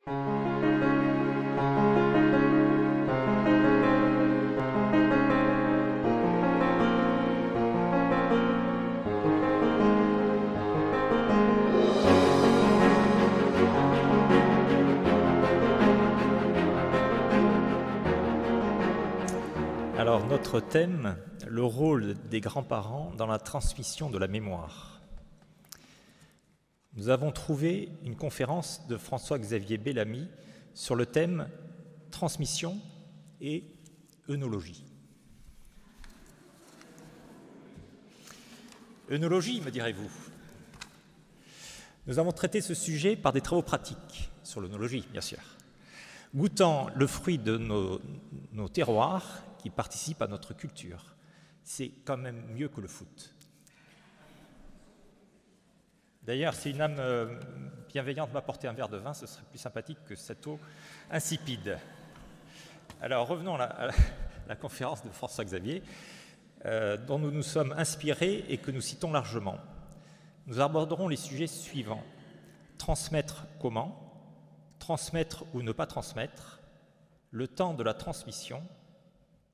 Alors, notre thème, le rôle des grands-parents dans la transmission de la mémoire. Nous avons trouvé une conférence de François-Xavier Bellamy sur le thème transmission et œnologie. Œnologie, me direz-vous. Nous avons traité ce sujet par des travaux pratiques sur l'œnologie, bien sûr, goûtant le fruit de nos terroirs qui participent à notre culture. C'est quand même mieux que le foot. D'ailleurs, si une âme bienveillante m'apportait un verre de vin, ce serait plus sympathique que cette eau insipide. Alors, revenons à la conférence de François-Xavier, dont nous nous sommes inspirés et que nous citons largement. Nous aborderons les sujets suivants. Transmettre comment, transmettre ou ne pas transmettre, le temps de la transmission,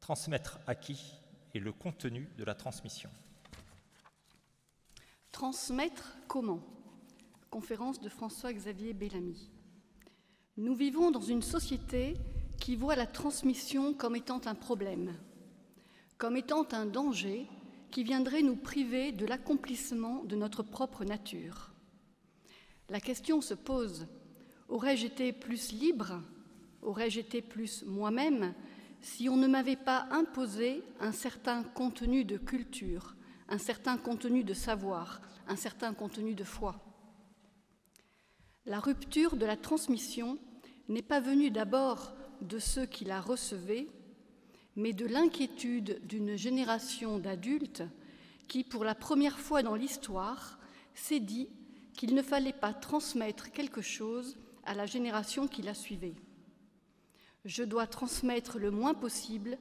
transmettre à qui et le contenu de la transmission. Transmettre comment ? Conférence de François-Xavier Bellamy. Nous vivons dans une société qui voit la transmission comme étant un problème, comme étant un danger qui viendrait nous priver de l'accomplissement de notre propre nature. La question se pose, aurais-je été plus libre, aurais-je été plus moi-même si on ne m'avait pas imposé un certain contenu de culture, un certain contenu de savoir, un certain contenu de foi. La rupture de la transmission n'est pas venue d'abord de ceux qui la recevaient, mais de l'inquiétude d'une génération d'adultes qui, pour la première fois dans l'histoire, s'est dit qu'il ne fallait pas transmettre quelque chose à la génération qui la suivait. Je dois transmettre le moins possible,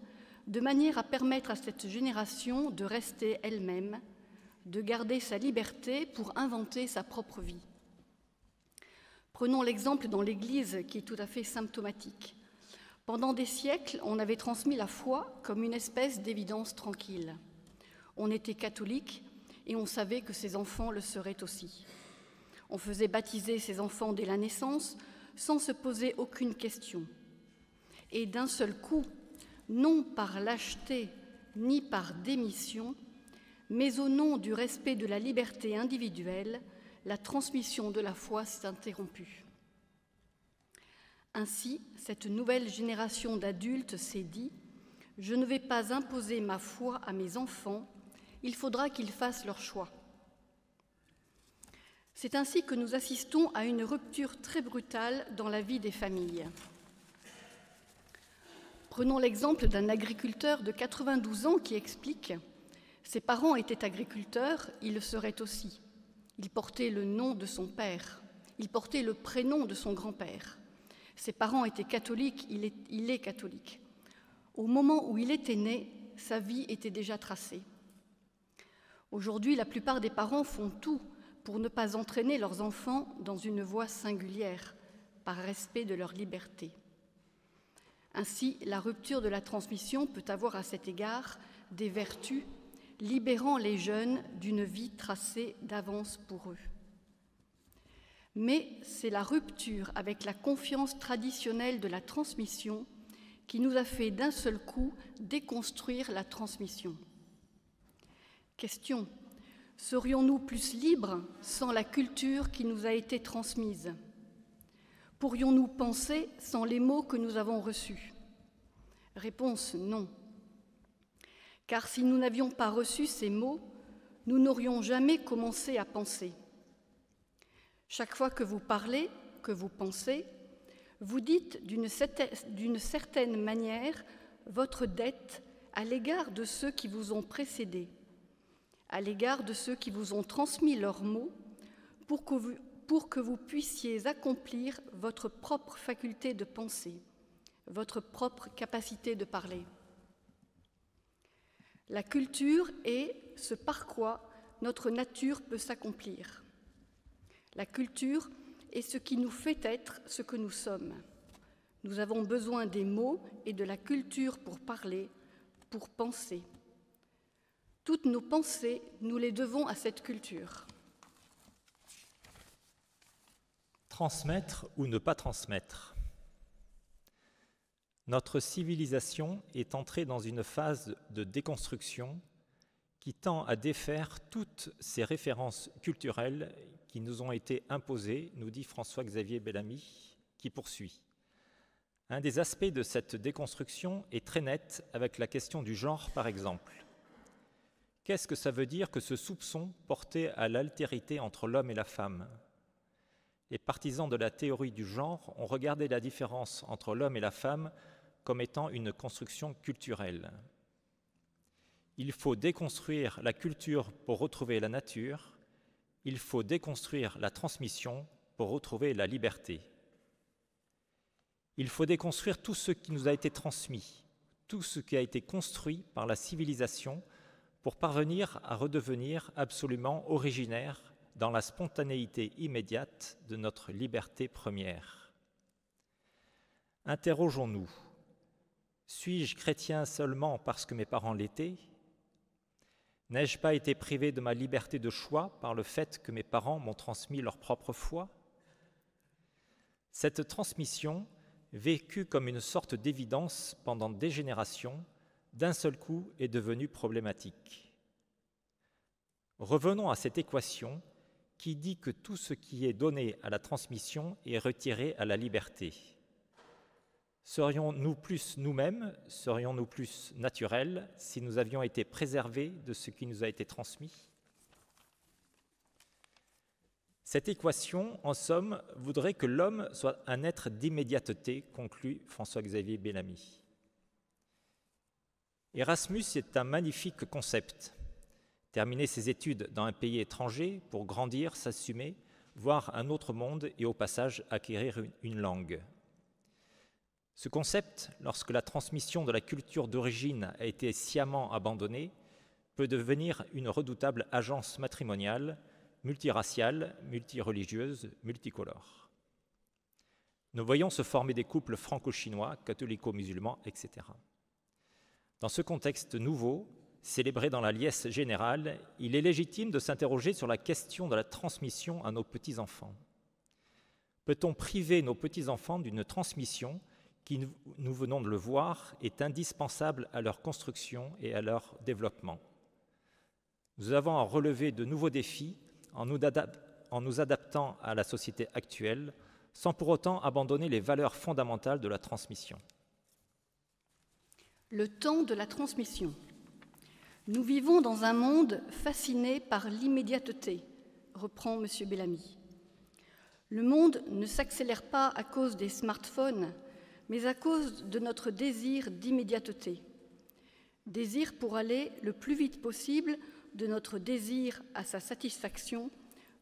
de manière à permettre à cette génération de rester elle-même, de garder sa liberté pour inventer sa propre vie. Prenons l'exemple dans l'Église qui est tout à fait symptomatique. Pendant des siècles, on avait transmis la foi comme une espèce d'évidence tranquille. On était catholique et on savait que ses enfants le seraient aussi. On faisait baptiser ses enfants dès la naissance sans se poser aucune question. Et d'un seul coup, non par lâcheté ni par démission, mais au nom du respect de la liberté individuelle, la transmission de la foi s'est interrompue. Ainsi, cette nouvelle génération d'adultes s'est dit « Je ne vais pas imposer ma foi à mes enfants, il faudra qu'ils fassent leur choix ». C'est ainsi que nous assistons à une rupture très brutale dans la vie des familles. Prenons l'exemple d'un agriculteur de 92 ans qui explique « Ses parents étaient agriculteurs, il le serait aussi. Il portait le nom de son père, il portait le prénom de son grand-père. Ses parents étaient catholiques, il est catholique. Au moment où il était né, sa vie était déjà tracée. Aujourd'hui, la plupart des parents font tout pour ne pas entraîner leurs enfants dans une voie singulière, par respect de leur liberté. Ainsi, la rupture de la transmission peut avoir à cet égard des vertus, libérant les jeunes d'une vie tracée d'avance pour eux. Mais c'est la rupture avec la confiance traditionnelle de la transmission qui nous a fait d'un seul coup déconstruire la transmission. Question: serions-nous plus libres sans la culture qui nous a été transmise ? Pourrions-nous penser sans les mots que nous avons reçus ? Réponse: non. Car si nous n'avions pas reçu ces mots, nous n'aurions jamais commencé à penser. Chaque fois que vous parlez, que vous pensez, vous dites d'une certaine manière votre dette à l'égard de ceux qui vous ont précédés, à l'égard de ceux qui vous ont transmis leurs mots, pour que vous puissiez accomplir votre propre faculté de penser, votre propre capacité de parler. La culture est ce par quoi notre nature peut s'accomplir. La culture est ce qui nous fait être ce que nous sommes. Nous avons besoin des mots et de la culture pour parler, pour penser. Toutes nos pensées, nous les devons à cette culture. Transmettre ou ne pas transmettre. Notre civilisation est entrée dans une phase de déconstruction qui tend à défaire toutes ces références culturelles qui nous ont été imposées, nous dit François-Xavier Bellamy, qui poursuit. Un des aspects de cette déconstruction est très net avec la question du genre, par exemple. Qu'est-ce que ça veut dire que ce soupçon porté à l'altérité entre l'homme et la femme ? Les partisans de la théorie du genre ont regardé la différence entre l'homme et la femme comme étant une construction culturelle. Il faut déconstruire la culture pour retrouver la nature. Il faut déconstruire la transmission pour retrouver la liberté. Il faut déconstruire tout ce qui nous a été transmis, tout ce qui a été construit par la civilisation pour parvenir à redevenir absolument originaire dans la spontanéité immédiate de notre liberté première. Interrogeons-nous, suis-je chrétien seulement parce que mes parents l'étaient ? N'ai-je pas été privé de ma liberté de choix par le fait que mes parents m'ont transmis leur propre foi ? Cette transmission, vécue comme une sorte d'évidence pendant des générations, d'un seul coup est devenue problématique. Revenons à cette équation qui dit que tout ce qui est donné à la transmission est retiré à la liberté. Serions-nous plus nous-mêmes, serions-nous plus naturels si nous avions été préservés de ce qui nous a été transmis ? Cette équation, en somme, voudrait que l'homme soit un être d'immédiateté, conclut François-Xavier Bellamy. Erasmus est un magnifique concept. Terminer ses études dans un pays étranger pour grandir, s'assumer, voir un autre monde et au passage acquérir une langue. Ce concept, lorsque la transmission de la culture d'origine a été sciemment abandonnée, peut devenir une redoutable agence matrimoniale, multiraciale, multireligieuse, multicolore. Nous voyons se former des couples franco-chinois, catholico-musulmans, etc. Dans ce contexte nouveau, célébré dans la liesse générale, il est légitime de s'interroger sur la question de la transmission à nos petits-enfants. Peut-on priver nos petits-enfants d'une transmission qui, nous venons de le voir, est indispensable à leur construction et à leur développement ? Nous avons à relever de nouveaux défis en nous adaptant à la société actuelle, sans pour autant abandonner les valeurs fondamentales de la transmission. Le temps de la transmission. Nous vivons dans un monde fasciné par l'immédiateté, reprend M. Bellamy. Le monde ne s'accélère pas à cause des smartphones, mais à cause de notre désir d'immédiateté. Désir pour aller le plus vite possible de notre désir à sa satisfaction,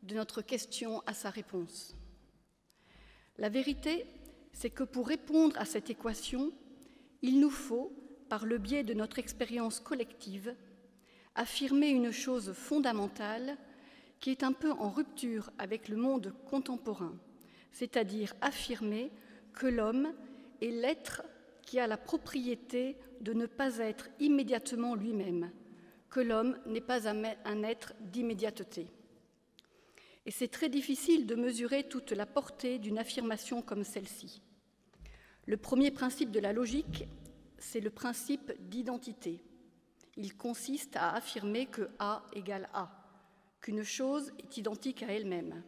de notre question à sa réponse. La vérité, c'est que pour répondre à cette équation, il nous faut, par le biais de notre expérience collective, affirmer une chose fondamentale qui est un peu en rupture avec le monde contemporain, c'est-à-dire affirmer que l'homme est l'être qui a la propriété de ne pas être immédiatement lui-même, que l'homme n'est pas un être d'immédiateté. Et c'est très difficile de mesurer toute la portée d'une affirmation comme celle-ci. Le premier principe de la logique, c'est le principe d'identité. Il consiste à affirmer que A égale A, qu'une chose est identique à elle-même.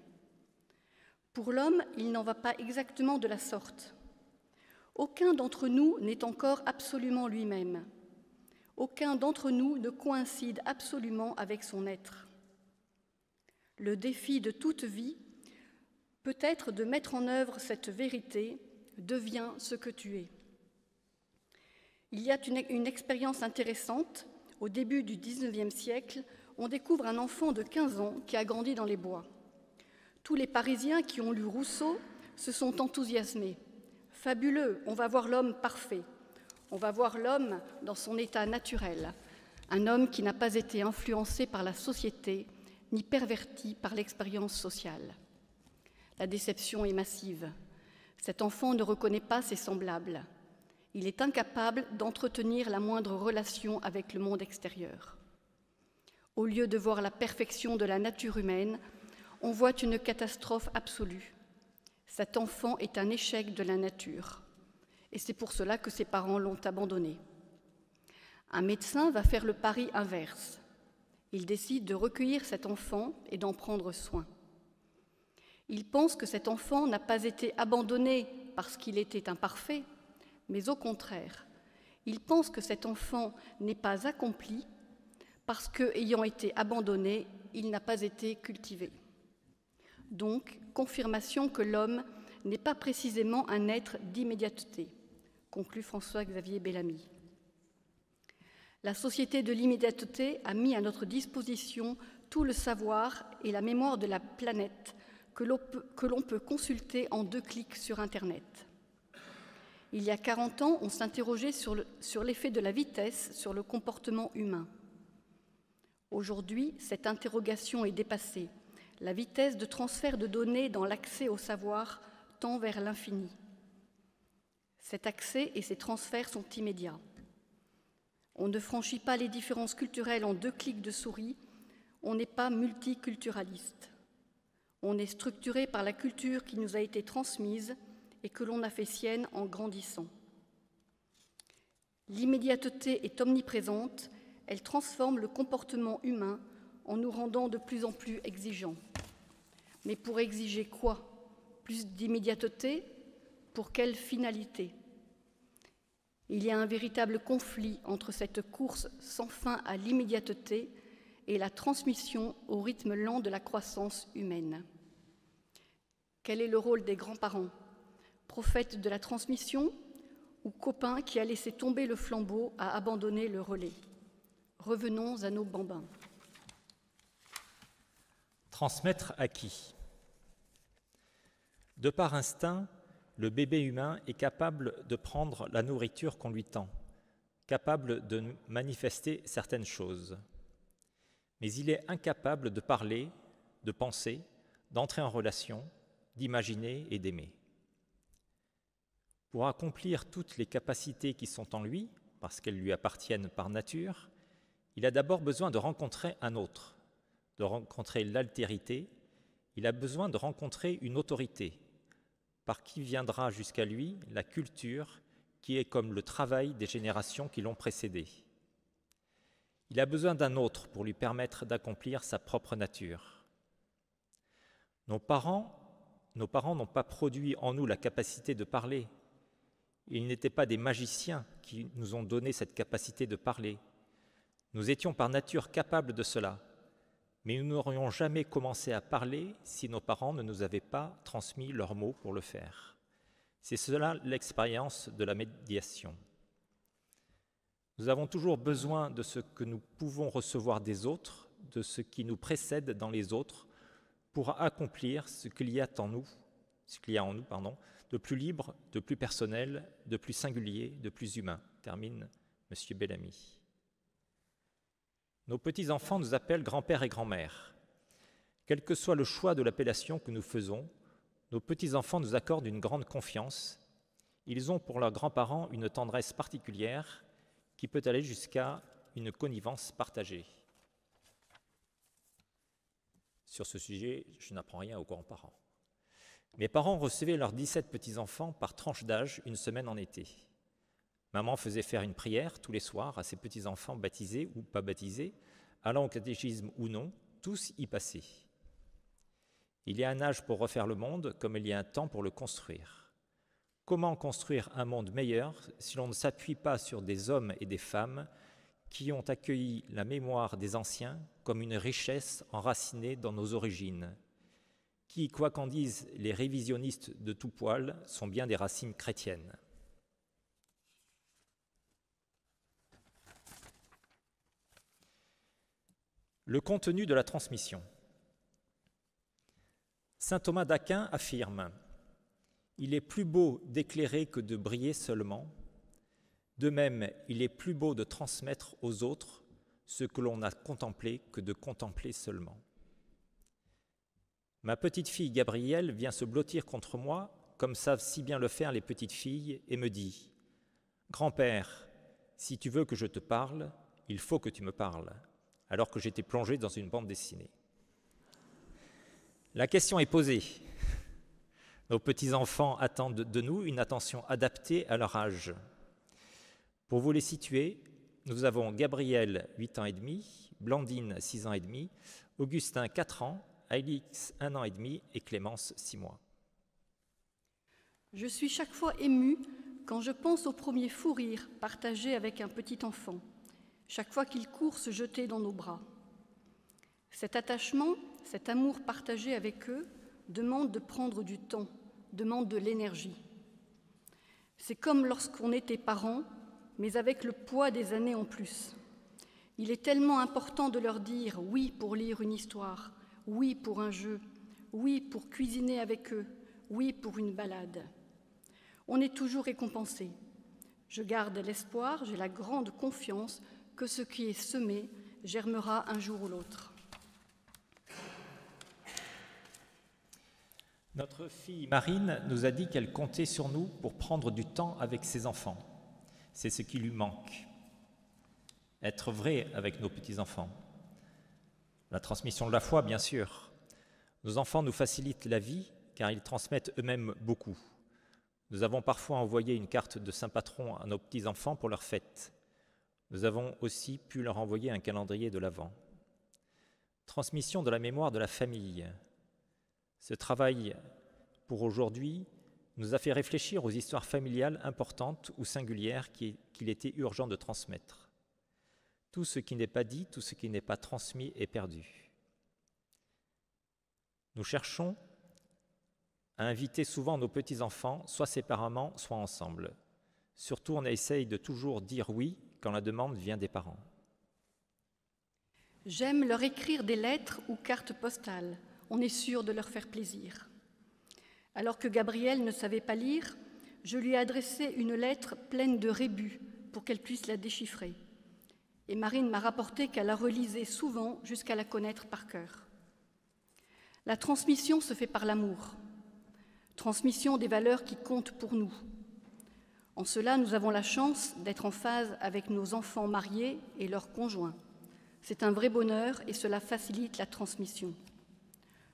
Pour l'homme, il n'en va pas exactement de la sorte. Aucun d'entre nous n'est encore absolument lui-même. Aucun d'entre nous ne coïncide absolument avec son être. Le défi de toute vie peut être de mettre en œuvre cette vérité, deviens ce que tu es. Il y a une expérience intéressante. Au début du XIXe siècle, on découvre un enfant de 15 ans qui a grandi dans les bois. Tous les Parisiens qui ont lu Rousseau se sont enthousiasmés. Fabuleux, on va voir l'homme parfait. On va voir l'homme dans son état naturel, un homme qui n'a pas été influencé par la société, ni perverti par l'expérience sociale. La déception est massive. Cet enfant ne reconnaît pas ses semblables. Il est incapable d'entretenir la moindre relation avec le monde extérieur. Au lieu de voir la perfection de la nature humaine, on voit une catastrophe absolue. Cet enfant est un échec de la nature. Et c'est pour cela que ses parents l'ont abandonné. Un médecin va faire le pari inverse. Il décide de recueillir cet enfant et d'en prendre soin. Il pense que cet enfant n'a pas été abandonné parce qu'il était imparfait, mais au contraire, il pense que cet enfant n'est pas accompli parce que, ayant été abandonné, il n'a pas été cultivé. Donc, confirmation que l'homme n'est pas précisément un être d'immédiateté, conclut François-Xavier Bellamy. La société de l'immédiateté a mis à notre disposition tout le savoir et la mémoire de la planète que l'on peut consulter en 2 clics sur Internet. Il y a 40 ans, on s'interrogeait sur l'effet de la vitesse sur le comportement humain. Aujourd'hui, cette interrogation est dépassée. La vitesse de transfert de données dans l'accès au savoir tend vers l'infini. Cet accès et ces transferts sont immédiats. On ne franchit pas les différences culturelles en 2 clics de souris, on n'est pas multiculturaliste. On est structuré par la culture qui nous a été transmise et que l'on a fait sienne en grandissant. L'immédiateté est omniprésente, elle transforme le comportement humain en nous rendant de plus en plus exigeants. Mais pour exiger quoi? Plus d'immédiateté? Pour quelle finalité? Il y a un véritable conflit entre cette course sans fin à l'immédiateté et la transmission au rythme lent de la croissance humaine. Quel est le rôle des grands-parents? Prophètes de la transmission ou copains qui a laissé tomber le flambeau, a abandonné le relais? Revenons à nos bambins. Transmettre à qui? De par instinct, le bébé humain est capable de prendre la nourriture qu'on lui tend, capable de manifester certaines choses. Mais il est incapable de parler, de penser, d'entrer en relation, d'imaginer et d'aimer. Pour accomplir toutes les capacités qui sont en lui, parce qu'elles lui appartiennent par nature, il a d'abord besoin de rencontrer un autre, de rencontrer l'altérité, il a besoin de rencontrer une autorité, par qui viendra jusqu'à lui la culture qui est comme le travail des générations qui l'ont précédé. Il a besoin d'un autre pour lui permettre d'accomplir sa propre nature. Nos parents n'ont pas produit en nous la capacité de parler. Ils n'étaient pas des magiciens qui nous ont donné cette capacité de parler. Nous étions par nature capables de cela, mais nous n'aurions jamais commencé à parler si nos parents ne nous avaient pas transmis leurs mots pour le faire. C'est cela l'expérience de la médiation. Nous avons toujours besoin de ce que nous pouvons recevoir des autres, de ce qui nous précède dans les autres, pour accomplir ce qu'il y a en nous, de plus libre, de plus personnel, de plus singulier, de plus humain, termine M. Bellamy. Nos petits-enfants nous appellent grand-père et grand-mère. Quel que soit le choix de l'appellation que nous faisons, nos petits-enfants nous accordent une grande confiance. Ils ont pour leurs grands-parents une tendresse particulière qui peut aller jusqu'à une connivence partagée. Sur ce sujet, je n'apprends rien aux grands-parents. Mes parents recevaient leurs 17 petits-enfants par tranche d'âge une semaine en été. Maman faisait faire une prière tous les soirs à ses petits-enfants baptisés ou pas baptisés, allant au catéchisme ou non, tous y passaient. Il y a un âge pour refaire le monde comme il y a un temps pour le construire. Comment construire un monde meilleur si l'on ne s'appuie pas sur des hommes et des femmes qui ont accueilli la mémoire des anciens comme une richesse enracinée dans nos origines, qui, quoi qu'en disent les révisionnistes de tout poil, sont bien des racines chrétiennes. Le contenu de la transmission. Saint Thomas d'Aquin affirme « Il est plus beau d'éclairer que de briller seulement. De même, il est plus beau de transmettre aux autres ce que l'on a contemplé que de contempler seulement. » Ma petite fille Gabrielle vient se blottir contre moi, comme savent si bien le faire les petites filles, et me dit « Grand-père, si tu veux que je te parle, il faut que tu me parles », alors que j'étais plongé dans une bande dessinée. La question est posée. Nos petits-enfants attendent de nous une attention adaptée à leur âge. Pour vous les situer, nous avons Gabriel, 8 ans et demi, Blandine, 6 ans et demi, Augustin, 4 ans, Alix, 1 an et demi et Clémence, 6 mois. Je suis chaque fois émue quand je pense au premier fou rire partagé avec un petit enfant, chaque fois qu'il court se jeter dans nos bras. Cet attachement, cet amour partagé avec eux demande de prendre du temps, demande de l'énergie. C'est comme lorsqu'on était parents, mais avec le poids des années en plus. Il est tellement important de leur dire oui pour lire une histoire, oui pour un jeu, oui pour cuisiner avec eux, oui pour une balade. On est toujours récompensé. Je garde l'espoir, j'ai la grande confiance que ce qui est semé germera un jour ou l'autre. Notre fille Marine nous a dit qu'elle comptait sur nous pour prendre du temps avec ses enfants. C'est ce qui lui manque. Être vrai avec nos petits-enfants. La transmission de la foi, bien sûr. Nos enfants nous facilitent la vie car ils transmettent eux-mêmes beaucoup. Nous avons parfois envoyé une carte de Saint-Patron à nos petits-enfants pour leur fête. Nous avons aussi pu leur envoyer un calendrier de l'Avent. Transmission de la mémoire de la famille. Ce travail pour aujourd'hui nous a fait réfléchir aux histoires familiales importantes ou singulières qu'il était urgent de transmettre. Tout ce qui n'est pas dit, tout ce qui n'est pas transmis est perdu. Nous cherchons à inviter souvent nos petits-enfants, soit séparément, soit ensemble. Surtout, on essaye de toujours dire oui quand la demande vient des parents. J'aime leur écrire des lettres ou cartes postales. On est sûr de leur faire plaisir. Alors que Gabrielle ne savait pas lire, je lui ai adressé une lettre pleine de rébus pour qu'elle puisse la déchiffrer. Et Marine m'a rapporté qu'elle la relisait souvent jusqu'à la connaître par cœur. La transmission se fait par l'amour. Transmission des valeurs qui comptent pour nous. En cela, nous avons la chance d'être en phase avec nos enfants mariés et leurs conjoints. C'est un vrai bonheur et cela facilite la transmission.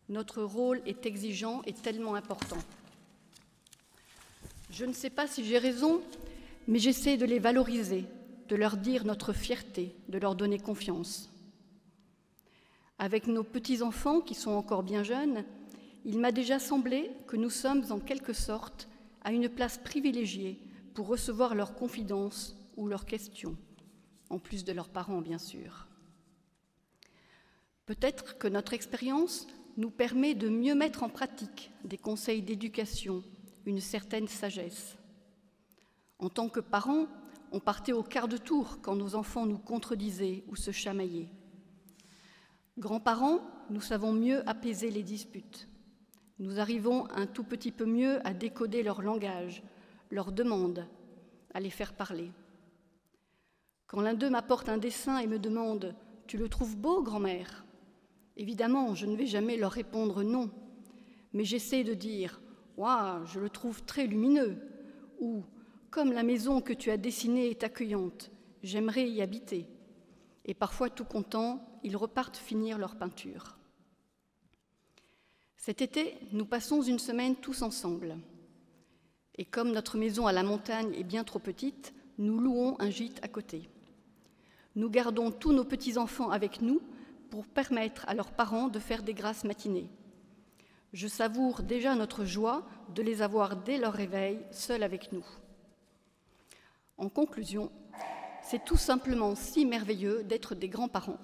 Notre rôle est exigeant et tellement important. Je ne sais pas si j'ai raison, mais j'essaie de les valoriser, de leur dire notre fierté, de leur donner confiance. Avec nos petits-enfants qui sont encore bien jeunes, il m'a déjà semblé que nous sommes en quelque sorte à une place privilégiée pour recevoir leurs confidences ou leurs questions, en plus de leurs parents bien sûr. Peut-être que notre expérience nous permet de mieux mettre en pratique des conseils d'éducation, une certaine sagesse. En tant que parents, on partait au quart de tour quand nos enfants nous contredisaient ou se chamaillaient. Grands-parents, nous savons mieux apaiser les disputes. Nous arrivons un tout petit peu mieux à décoder leur langage, leurs demandes, à les faire parler. Quand l'un d'eux m'apporte un dessin et me demande « Tu le trouves beau, grand-mère ?» Évidemment, je ne vais jamais leur répondre non, mais j'essaie de dire « Waouh, je le trouve très lumineux » ou « Comme la maison que tu as dessinée est accueillante, j'aimerais y habiter ». Et parfois, tout contents, ils repartent finir leur peinture. Cet été, nous passons une semaine tous ensemble. Et comme notre maison à la montagne est bien trop petite, nous louons un gîte à côté. Nous gardons tous nos petits-enfants avec nous pour permettre à leurs parents de faire des grasses matinées. Je savoure déjà notre joie de les avoir dès leur réveil, seuls avec nous. En conclusion, c'est tout simplement si merveilleux d'être des grands-parents.